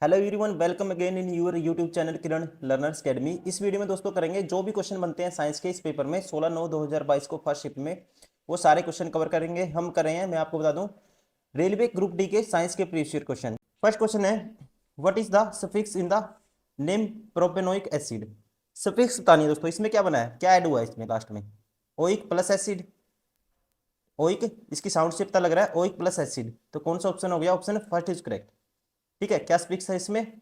Hello everyone, welcome again in your YouTube channel Kiran learners academy. इस video में दोस्तों करेंगे जो भी क्वेश्चन बनते हैं साइंस के इस पेपर में 16/9/2022 को फर्स्ट शिफ्ट में, वो सारे क्वेश्चन कवर करेंगे। हम कर रहे हैं, मैं आपको बता दूं, रेलवे ग्रुप डी के साइंस के previous year question. First question है, what is the suffix in the name propanoic acid. Suffix बतानी है दोस्तों, इसमें क्या बना है, क्या ऐड हुआ है इसमें लास्ट में। ओइक प्लस एसिड, ओइक, इसकी साउंड से पता लग रहा है ओइक प्लस एसिड, तो कौन सा ऑप्शन हो गया, ऑप्शन फर्स्ट इज करेक्ट। ठीक है, क्या सफिक्स है इसमें,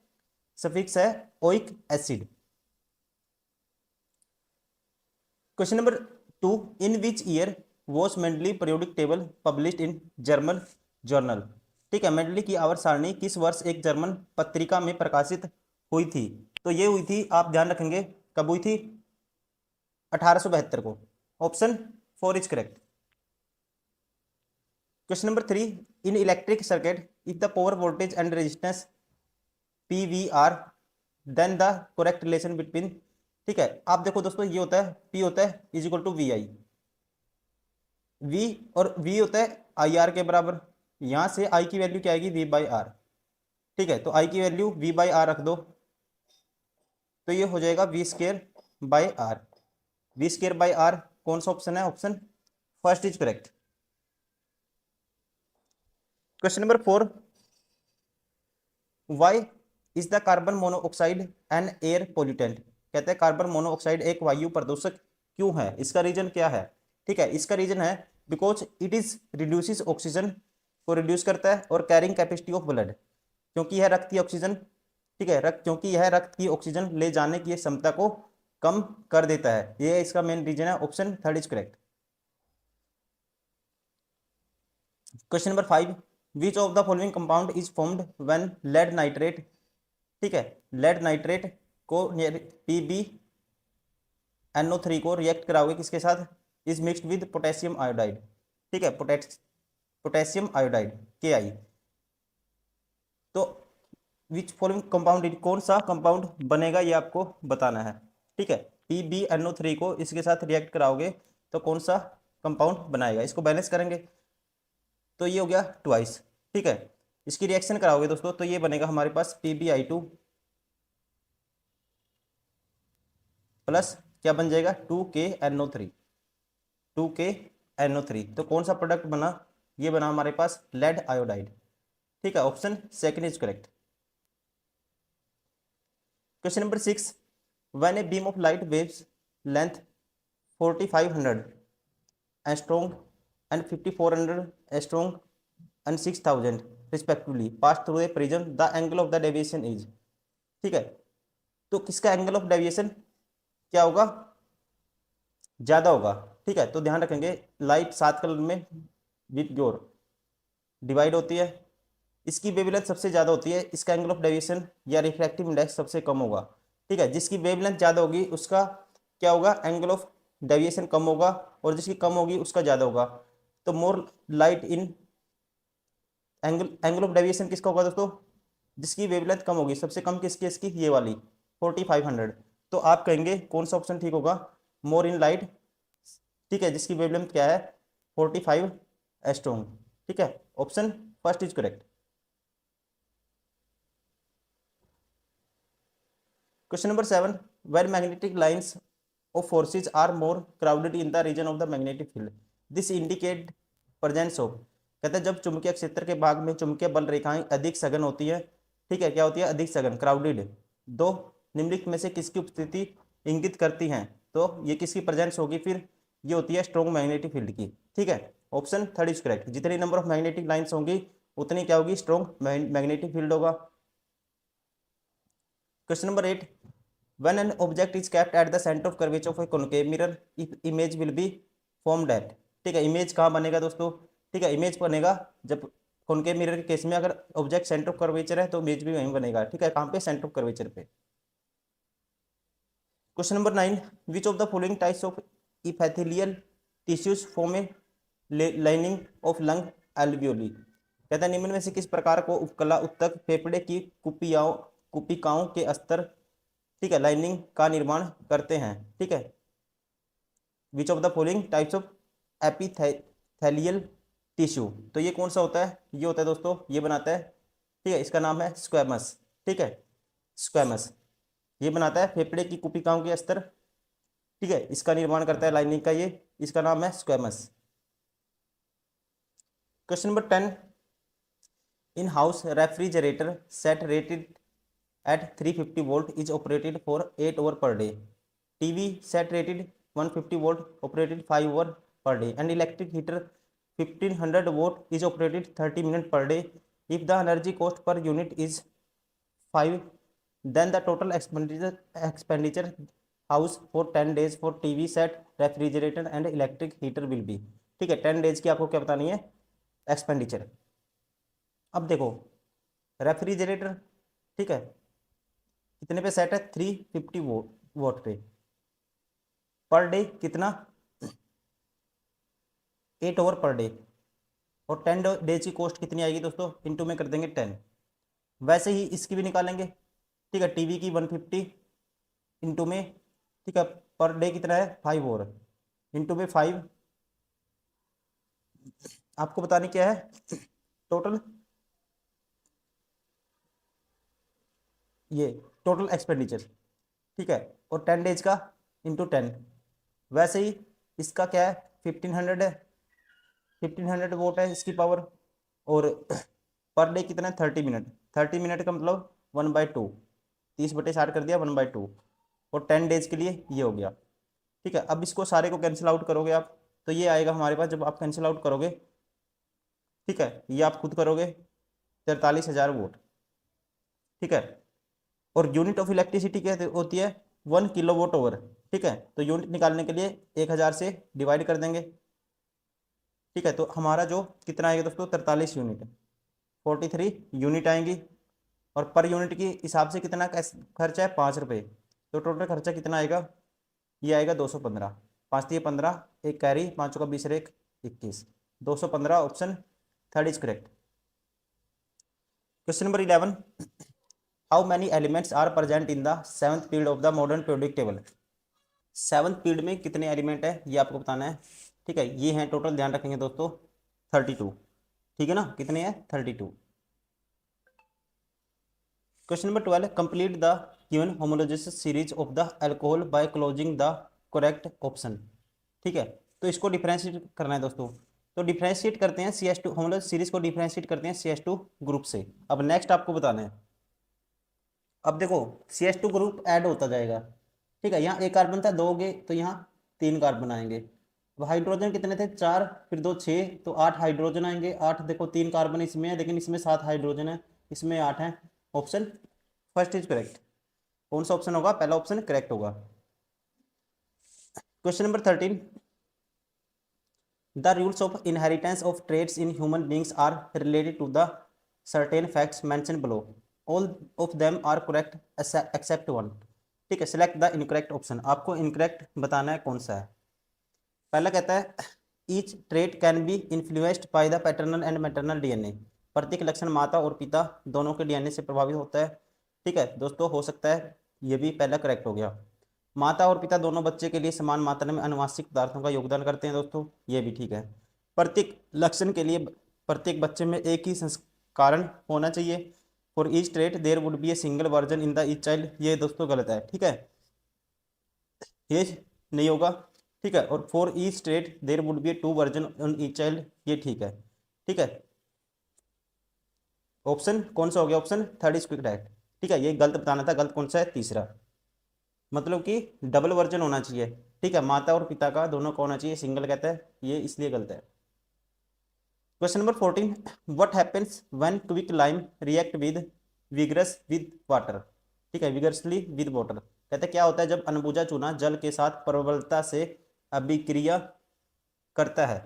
सफिक्स है oic acid. Question number 2, in which year was Mendeley periodic table published in German journal. ठीक है, मेंडली की आवर्त सारणी किस वर्ष एक जर्मन पत्रिका में प्रकाशित हुई थी। तो ये हुई थी, आप ध्यान रखेंगे कब हुई थी, 1872 को। Option 4 is correct. Question number 3, in electric circuit if the power voltage and resistance PVR then the correct relation between. ठीक है, आप देखो दोस्तों, ये होता है P होता है is equal to VI, V और V होता है IR के बराबर। यहां से I की वैल्यू क्या आएगी, V/R। ठीक है, तो I की वैल्यू V/R रख दो, तो ये हो जाएगा V²/R। V²/R कौन सा ऑप्शन है, option first is correct. Question number 4, why is the carbon monoxide an air pollutant. कहते हैं कार्बन मोनोऑक्साइड एक वायु प्रदूषक क्यों है, इसका रीजन क्या है। ठीक है, इसका रीजन है because it is reduces oxygen को रिड्यूस करता है, और कैरिंग कैपेसिटी ऑफ ब्लड, क्योंकि यह रक्त की ऑक्सीजन, ठीक है, क्योंकि यह रक्त की ऑक्सीजन ले जाने की क्षमता को कम कर देता है। यह इसका मेन रीजन है, option third is correct. Question number 5, which of the following compound is formed when lead nitrate. ठीक है, लेड नाइट्रेट को PbNO3 को रिएक्ट कराओगे किसके साथ, is mixed with potassium iodide. ठीक है, पोटेशियम आयोडाइड Ki। तो विच फॉलोइंग कंपाउंड, कौन सा कंपाउंड बनेगा ये आपको बताना है। ठीक है, PbNO3 को इसके साथ रिएक्ट कराओगे तो कौन सा कंपाउंड बनाएगा, इसको बैलेंस करेंगे तो ये हो गया ट्वाइस। ठीक है, इसकी रिएक्शन कराओगे दोस्तों तो ये बनेगा हमारे पास PbI2 प्लस क्या बन जाएगा 2KNO3, 2KNO3। तो कौन सा प्रोडक्ट बना, ये बना हमारे पास लेड आयोडाइड। ठीक है, option second is correct. Question number 6, when a beam of light waves length 4500 angstrom and 5400 angstrom and 6000 respectively pass through a prism the angle of the deviation is. ठीक है, तो किसका एंगल ऑफ डेविएशन क्या होगा, ज्यादा होगा। ठीक है, तो ध्यान रखेंगे लाइट 7 कलर में विथ योर डिवाइड होती है, इसकी वेवलेंथ सबसे ज्यादा होती है, इसका एंगल ऑफ डेविएशन या रिफ्रैक्टिव इंडेक्स सबसे कम होगा। ठीक है, जिसकी वेवलेंथ ज्यादा होगी उसका क्या होगा, एंगल ऑफ डेविएशन कम होगा, और जिसकी कम होगी उसका ज्यादा होगा। तो मोर light in angle of deviation किसका होगा दोस्तों, जिसकी वेवलेंथ कम होगी, सबसे कम किसकी, इसकी ये वाली 4500। तो आप कहेंगे कौन सा ऑप्शन ठीक होगा, मोर इन लाइट। ठीक है, जिसकी वेवलेंथ क्या है 45 एस्ट्रोन। ठीक है, option first is correct. Question number 7, where magnetic lines of forces are more crowded in the region of the magnetic field this indicate presence of. कहते हैं जब चुंबकीय क्षेत्र के भाग में चुंबकीय बल रेखाएं अधिक सघन होती है। ठीक है, क्या होती है, अधिक सघन, क्राउडेड, दो निम्नलिखित में से किसकी उपस्थिति इंगित करती हैं। तो ये किसकी प्रेजेंस होगी, फिर ये होती है स्ट्रॉन्ग मैग्नेटिक फील्ड की। ठीक है, ऑप्शन थर्ड इज करेक्ट। जितनी नंबर ऑफ मैग्नेटिक लाइन्स होंगी उतनी क्या होगी, स्ट्रॉन्ग मैग्नेटिक फील्ड होगा। Question number 8, when an object is kept at the center of curvature of a concave mirror if image will be formed at। ठीक है, image कहाँ बनेगा दोस्तों, ठीक है, इमेज बनेगा जब कॉनकेव मिरर के केस में अगर ऑब्जेक्ट सेंटर ऑफ कर्वेचर है तो इमेज भी वहीं बनेगा। ठीक है, कहाँ पे, सेंटर ऑफ कर्वेचर पे। Question number 9, which of the following types of epithelial tissues form a lining of lung alveoli. कहता है निम्न में से किस प्रकार को उपकला उत्तक फेफड़े की कुपिकाओं के अस्तर, ठीक है, लाइनिंग का निर्माण करते हैं। ठीक है, which of the following types of epithelial tissue, तो ये कौन सा होता है, ये होता है दोस्तों, ये बनाता है। ठीक है, इसका नाम है स्क्वैमस। ठीक है। स्क्वैमस ये बनाता है फेफड़े की कुपिकाओं के अस्तर, ठीक है, इसका निर्माण करता है लाइनिंग का, ये इसका नाम है squamous. Question number 10, in house refrigerator set rated at 350 volt is operated for 8 hours per day. TV set rated 150 volt operated 5 hours per day, and electric heater 1500 watt is operated 30 minutes per day. If the energy cost per unit is 5, then the total expenditure house for 10 days for TV set, refrigerator and electric heater will be। ठीक है, 10 days की आपको क्या बतानी है expenditure. अब देखो refrigerator, ठीक है, कितने पे सेट है 350 वोट पे, पर डे कितना 8 ओवर पर डे, और 10 डेज की कॉस्ट कितनी आएगी दोस्तों, इनटू में कर देंगे 10। वैसे ही इसकी भी निकालेंगे, ठीक है, टीवी की 150 इंटू में, ठीक है, पर डे कितना है 5 ओवर, इंटू में 5, आपको बताने क्या है टोटल, ये टोटल एक्सपेंडिचर, ठीक है, और 10 डेज का इंटू 10। वैसे ही इसका क्या है 1500 है, 1500 वोट है इसकी पावर, और पर डे कितना है 30 मिनट, 30 मिनट का मतलब 1/2, 30/60 कर दिया 1/2, और 10 डेज के लिए ये हो गया। ठीक है, अब इसको सारे को कैंसिल आउट करोगे आप, तो ये आएगा हमारे पास, जब आप कैंसिल आउट करोगे, ठीक है, ये आप खुद करोगे 43,000 वोट। ठीक है, और यूनिट ऑफ इलेक्ट्रिसिटी क्या होती है 1 किलोवाट ओवर। ठीक है, तो यूनिट निकालने के लिए 1000 से डिवाइड कर देंगे। ठीक है, तो हमारा जो कितना आएगा दोस्तों 43 यूनिट, 43 यूनिट आएंगी, और पर यूनिट के हिसाब से कितना खर्चा है 5 रुपये, तो टोटल खर्चा कितना आएगा, ये आएगा 215, 5 दिए 15, एक कैरी, 5 का 20 एक 21, 215 option third is correct. Question number 11, how many elements are present in the 7th period of the modern periodic table. 7th period में कितने एलिमेंट है ये आपको बताना है। ठीक है, ये हैं टोटल, ध्यान रखेंगे दोस्तों 32। ठीक है ना, कितने हैं 32। Question number 12, complete the given homologous series of the alcohol by closing the correct option. ठीक है, तो इसको डिफरेंशिएट करना है दोस्तों, तो डिफरेंशिएट करते हैं CH2 होमोलॉजिस सीरीज को डिफरेंशिएट करते हैं CH2 ग्रुप से। अब नेक्स्ट आपको बताना है, अब देखो CH2 ग्रुप ऐड होता जाएगा। ठीक है, यहाँ एक कार्बन था, 2 हो गए, तो यहाँ 3 कार्बन आएंगे। अब हाइड्रोजन कितने थे 4, फिर 2 6, तो 8 हाइड्रोजन आएंगे। 8 देखो 3 कार्बन इसमें है, लेकिन इसमें 7 हाइड्रोजन है, इसमें 8 है। Option first is correct. कौन सा ऑप्शन होगा, पहला ऑप्शन करेक्ट होगा। Question number 13, the rules of inheritance of trades in human beings are related to the certain facts mention below, all of them are correct except one. ठीक है, select the incorrect option, आपको incorrect बताना है कौन सा है। पहला कहता है each trait can be influenced by the paternal and maternal DNA, प्रत्येक लक्षण माता और पिता दोनों के DNA से प्रभावित होता है। ठीक है दोस्तों, हो सकता है ये भी पहला करेक्ट हो गया। माता और पिता दोनों बच्चे के लिए समान मात्रा में अनुवांशिक पदार्थों का योगदान करते हैं दोस्तों, ये भी ठीक है। प्रत्येक लक्षण के लिए प्रत्येक बच्चे में एक ही संस्करण होना चाहिए। For each trait there would be a single version in the each child, ये दोस्तों गलत है। ठीक है, ये नहीं होगा। ठीक है, और for each trait there would be a 2 version on each child, ये ठीक है। ठीक है, ऑप्शन कौन सा हो गया, ऑप्शन थर्ड इज करेक्ट। ठीक है, ये गलत बताना था, गलत कौन सा है तीसरा, मतलब कि डबल वर्जन होना चाहिए। ठीक है, माता और पिता का दोनों का होना चाहिए, सिंगल कहता है, ये इसलिए गलत है। Question number 14, what happens when quick lime react with vigorous with water. ठीक है, विगरसली विद वाटर, कहते हैं क्या होता है जब अनबुझा चूना जल के साथ प्रबलता से अभिक्रिया करता है।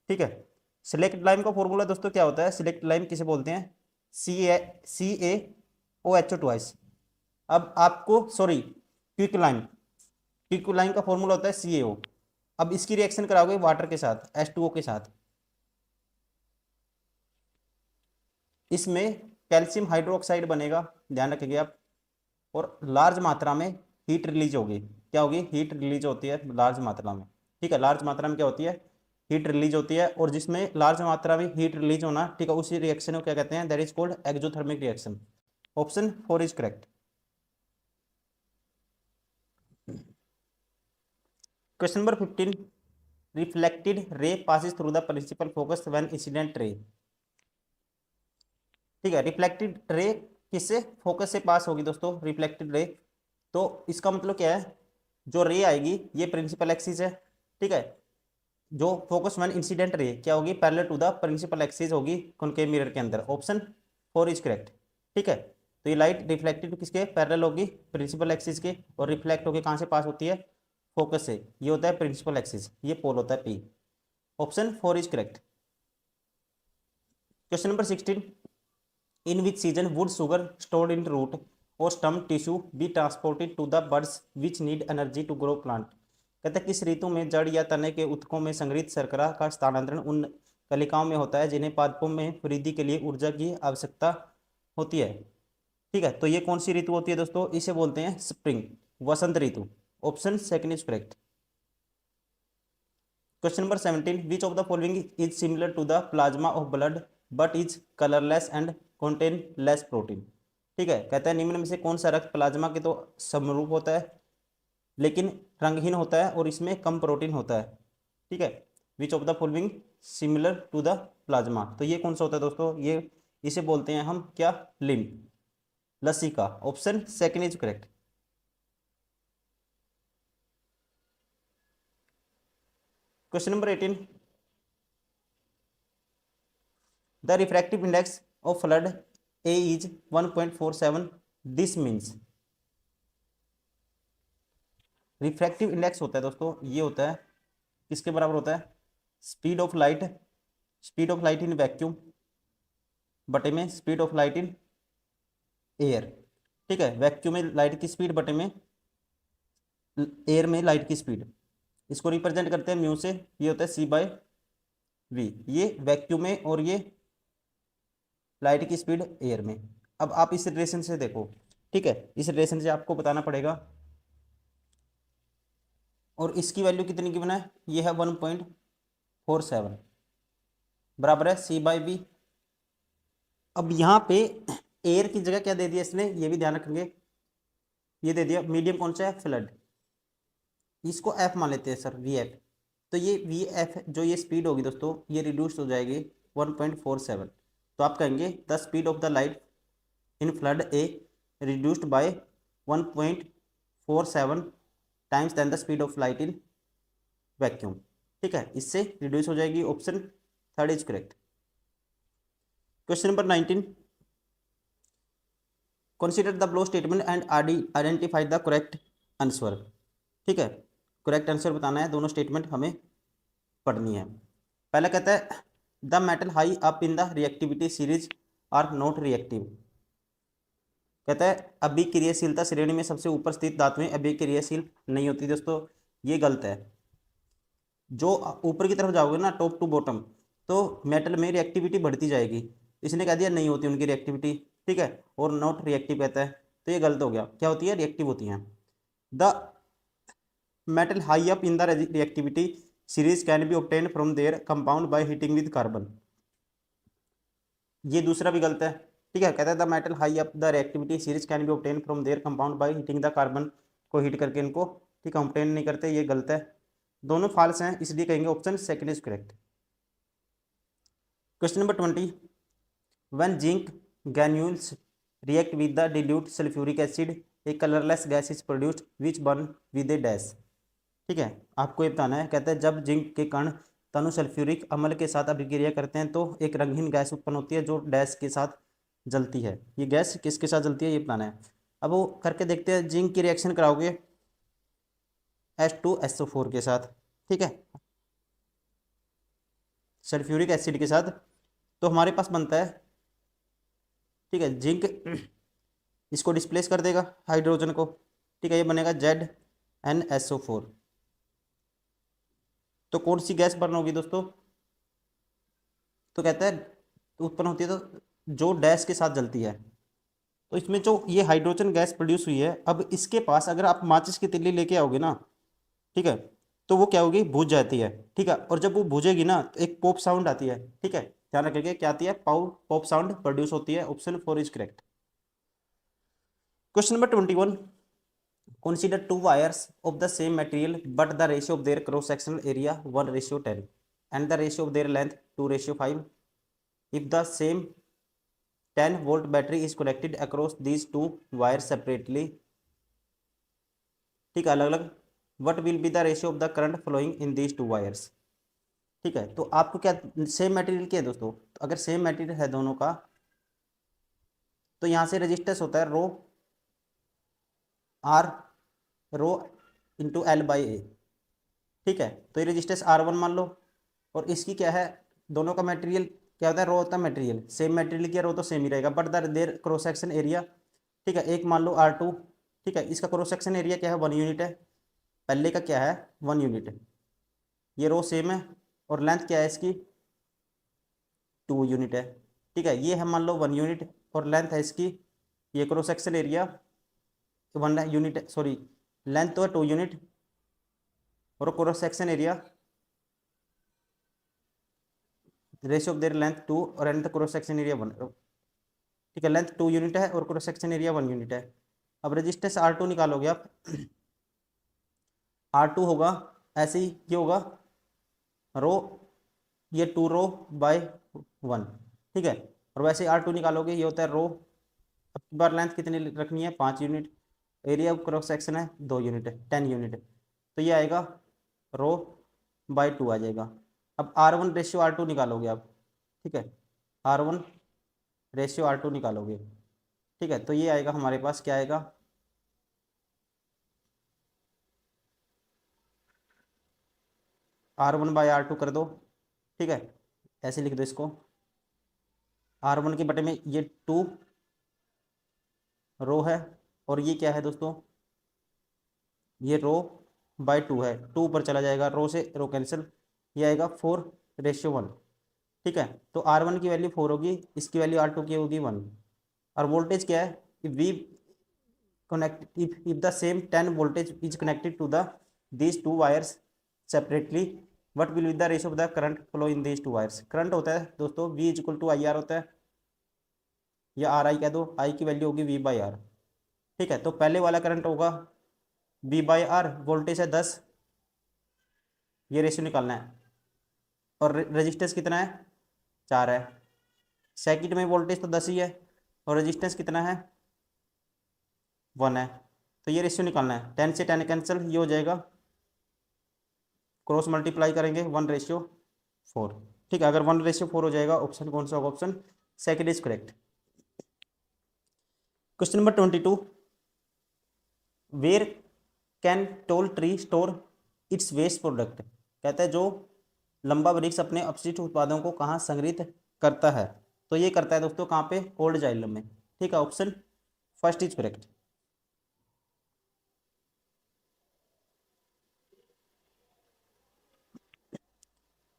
ठीक है, सिलेक्ट लाइम का फॉर्मूला दोस्तों क्या होता है, सिलेक्ट लाइम किसे बोलते हैं, CaOH ट्वाइस। अब आपको सॉरी क्विक लाइम का फॉर्मूला होता है CaO। अब इसकी रिएक्शन कराओगे वाटर के साथ, H2O के साथ, इसमें कैल्शियम हाइड्रोक्साइड बनेगा, ध्यान रखिए आप, और लार्ज मात्रा में हीट रिलीज होगी। क्या होगी, हीट रिलीज होती है लार्ज मात्रा में। ठीक है, लार्ज मात्रा में क्या होती है, हीट रिलीज होती है, और जिसमें लार्ज मात्रा में हीट रिलीज होना, ठीक है, उसी रिएक्शन को क्या कहते हैं, that is called exothermic reaction. Option 4 is correct. Question number 15, reflected ray passes through the principal focus when incident ray. ठीक है, रिफ्लेक्टेड रे किससे, फोकस से पास होगी दोस्तों रिफ्लेक्टेड रे। तो इसका मतलब क्या है, जो रे आएगी ये प्रिंसिपल एक्सिस है, ठीक है। जो फोकस व्हेन इंसिडेंट रे क्या होगी, parallel to the principal axis होगी कॉनकेव मिरर के अंदर। Option 4 is correct. ठीक है, तो ये लाइट रिफ्लेक्टेड किसके पैरेलल होगी, प्रिंसिपल एक्सिस के, और रिफ्लेक्ट होकर कहाँ से पास होती है, फोकस से। ये होता है प्रिंसिपल एक्सिस, ये पोल होता है P. Option 4 is correct. Question number 16, in which season would sugar stored in root और stem tissue be transported to the buds which need energy to grow plant. कहते हैं किस ऋतु में जड़ या तने के उत्तकों में संग्रहित शर्करा का स्थानांतरण उन कलिकाओं में होता है जिन्हें पादपों में वृद्धि के लिए ऊर्जा की आवश्यकता होती है। ठीक है, तो ये कौन सी ऋतु होती है दोस्तों, इसे बोलते हैं स्प्रिंग, वसंत ऋतु। Option 2 is correct. Question number 17, which of the following is similar to the plasma of blood but is colourless and contain less protein. ठीक है, कहता है निम्न में से कौन सा रक्त प्लाज्मा के तो समरूप होता है लेकिन रंगहीन होता है और इसमें कम प्रोटीन होता है। ठीक है, which of the following similar to the plasma, तो ये कौन सा होता है दोस्तों, ये इसे बोलते हैं हम क्या, लिम्फ, लसिका। Option 2 is correct. Question number 18, the refractive index of fluid A is 1.47, this means. Refractive index होता है दोस्तों, ये होता है किसके बराबर होता है, speed of light, speed of light in vacuum बटे में speed of light in air. ठीक है, वैक्यूम में लाइट की स्पीड बटे में एयर में लाइट की स्पीड, इसको रिप्रेजेंट करते हैं म्यू से, ये होता है C/V, ये वैक्यूम में और ये लाइट की स्पीड एयर में। अब आप इस रिलेशन से देखो, ठीक है, इस रिलेशन से आपको बताना पड़ेगा, और इसकी वैल्यू कितनी गिवन है, ये है 1.47 बराबर है C/V। अब यहाँ पे एयर की जगह क्या दे दिया इसने, ये भी ध्यान रखेंगे, ये दे दिया मीडियम कौन सा है, फ्लड, इसको एफ मान लेते हैं सर, VF। तो ये VF जो ये स्पीड होगी दोस्तों, ये रिड्यूस हो जाएगी 1.47। तो आप कहेंगे the speed of the light in fluid a reduced by 1.47 times than the speed of light in vacuum. ठीक है, इससे रिड्यूस हो जाएगी। Option 3 is correct. Question number 19, consider the below statement and identify the correct answer. ठीक है, correct answer बताना है, दोनों स्टेटमेंट हमें पढ़नी है। पहला कहता है the metal high up in the reactivity series are not reactive. कहता है अभिक्रियाशीलता श्रेणी में सबसे ऊपर स्थित धातुएं अभिक्रियाशील नहीं होती दोस्तों, ये गलत है। जो ऊपर की तरफ जाओगे ना, टॉप टू बॉटम, तो मेटल में रिएक्टिविटी बढ़ती जाएगी, इसने कह दिया नहीं होती उनकी रिएक्टिविटी। ठीक है, और नॉट रिएक्टिव कहता है, तो ये गलत हो गया, क्या होती है, रिएक्टिव होती हैं। The metal high up in the reactivity series can be obtain from there compound by heating with carbon, ये दूसरा भी गलत है। ठीक है, कहता है the metal high up the reactivity series can be obtain from there compound by heating the carbon, को हीट करके इनको, ठीक है, ऑब्टेन नहीं करते, ये गलत है। दोनों फॉल्स हैं, इसलिए कहेंगे option 2 is correct. Question number 20, when zinc granules react with the dilute sulphuric acid A colourless gas is produced which burn with A dash. ठीक है, आपको ये बताना है, कहता है जब जिंक के कण तनु सल्फ्यूरिक अम्ल के साथ अभिक्रिया करते हैं तो एक रंगीन गैस उत्पन्न होती है जो डैश के साथ जलती है। ये गैस किसके साथ जलती है, ये बताना है। अब वो करके देखते हैं, जिंक की रिएक्शन कराओगे H2SO4 के साथ, ठीक है, सल्फ्यूरिक एसिड के साथ, तो हमारे पास बनता है, ठीक है, जिंक इसको डिस्प्लेस कर देगा हाइड्रोजन को, ठीक है, ये बनेगा ZnSO4। तो कौन सी गैस बर्न होगी दोस्तों, तो कहता है उत्पन्न होती है तो जो डैश के साथ जलती है। तो इसमें जो ये हाइड्रोजन गैस प्रोड्यूस हुई है, अब इसके पास अगर आप माचिस की तिल्ली लेके आओगे ना, ठीक है, तो वो क्या होगी, बुझ जाती है। ठीक है, और जब वो बुझेगी ना तो एक पॉप साउंड आती है। ठीक है, ध्यान रखिएगा क्या आती है, पॉप साउंड प्रोड्यूस होती है। Option 4 is correct. Question number 21, consider two wires of the same material but the ratio of their cross sectional area 1:10 and the ratio of their length 2:5. If the same 10-volt battery is connected across these two wires separately, ठीक है, अलग अलग, what will be the ratio of the current flowing in these two wires. ठीक है, तो आपको क्या same material क्या है दोस्तों, तो अगर सेम मटेरियल है दोनों का तो यहाँ से रेजिस्टेंस होता है rho R rho into L by A. ठीक है, तो ये रेजिस्टेंस R1 मान लो, और इसकी क्या है, दोनों का मटेरियल क्या होता है, रो होता है मटेरियल, सेम मटेरियल क्या रो तो सेम ही रहेगा, but the their cross section area. ठीक है, एक मान लो R2, ठीक है, इसका क्रॉस सेक्शन एरिया क्या है 1 यूनिट है, पहले का क्या है 1 यूनिट है, ये रो सेम है, और लेंथ क्या है इसकी 2 यूनिट है। ठीक है, ये है मान लो 1 यूनिट और लेंथ है इसकी, ये cross section area 1 unit, sorry length तो है 2 यूनिट और cross section area ratio of their length 2 और and the cross section area 1। ठीक है, लेंथ 2 यूनिट है और क्रॉस सेक्शन एरिया 1 यूनिट है। अब रेजिस्टेंस R2 निकालोगे आप, R2 होगा ऐसे ही, ये होगा रो, ये 2 रो बाय 1। ठीक है, और वैसे R2 निकालोगे ये होता है रो, अब की बार लेंथ कितनी रखनी है 5 unit, area of cross section है 2 यूनिट है 10 यूनिट, तो ये आएगा रो बाय 2 आ जाएगा। अब R1 रेशियो R2 निकालोगे आप, ठीक है, R1 रेशियो R2 निकालोगे, ठीक है, तो ये आएगा हमारे पास, क्या आएगा R1 बाय R2 कर दो। ठीक है, ऐसे लिख दो इसको, R1 के बटे में ये 2 रो है और ये क्या है दोस्तों, ये रो बाय 2 है, 2 ऊपर चला जाएगा, रो से रो कैंसिल, ये आएगा 4:1। ठीक है, तो R1 की वैल्यू 4 होगी, इसकी वैल्यू R2 की होगी 1। और वोल्टेज क्या है, if we connect if the same 10 voltage is connected to the these two wires separately, what will be the ratio of the current flow in these two wires. Current होता है दोस्तों V equal to IR होता है, या RI कह दो, I की value होगी V बाई आर। ठीक है, तो पहले वाला करंट होगा V बाई आर, वोल्टेज है 10, ये रेशियो निकालना है, और रेजिस्टेंस कितना है 4 है, सेकंड में वोल्टेज तो 10 ही है और रेजिस्टेंस कितना है 1 है, तो ये रेशियो निकालना है, 10 से 10 कैंसिल, ये हो जाएगा, क्रॉस मल्टीप्लाई करेंगे 1:4। ठीक है, अगर 1:4 हो जाएगा, ऑप्शन कौन सा होगा, option second is correct. Question number 22, where can tall tree store its waste product. कहता है जो लंबा वृक्ष अपने अपशिष्ट उत्पादों को कहाँ संग्रहित करता है, तो ये करता है दोस्तों कहाँ पे, ओल्ड जाइलम में। ठीक है, option first is correct.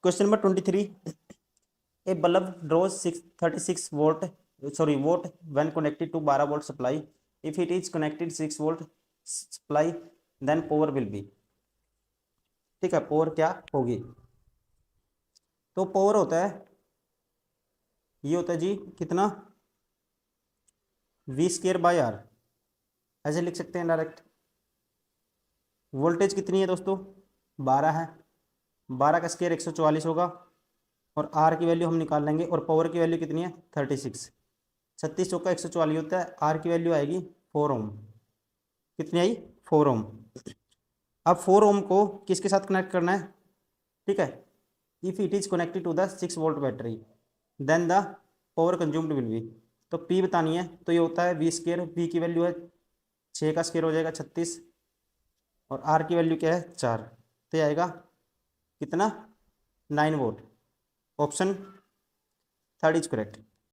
Question number 23, a bulb draws 36 volt, sorry watt when connected to 12 volt supply, if it is connected 6 volt supply then power will be. ठीक है, पावर क्या होगी, तो पावर होता है, ये होता है जी कितना V²/R, ऐसे लिख सकते हैं डायरेक्ट। वोल्टेज कितनी है दोस्तों 12 है, 12 का स्क्वायर 144 होगा, और R की वैल्यू हम निकाल लेंगे, और पावर की वैल्यू कितनी है 36, 36 चौका 144 होता है, R की वैल्यू आएगी 4 ओम, कितनी आई 4 ओम। अब 4 ओम को किसके साथ कनेक्ट करना है, ठीक है, if it is connected to the 6 volt battery then the power consumed will be, तो P बतानी है, तो ये होता है V², V की वैल्यू है 6 का स्क्वायर हो जाएगा 36, और R की वैल्यू क्या है 4, तो ये आएगा कितना 9 volt, option third is correct.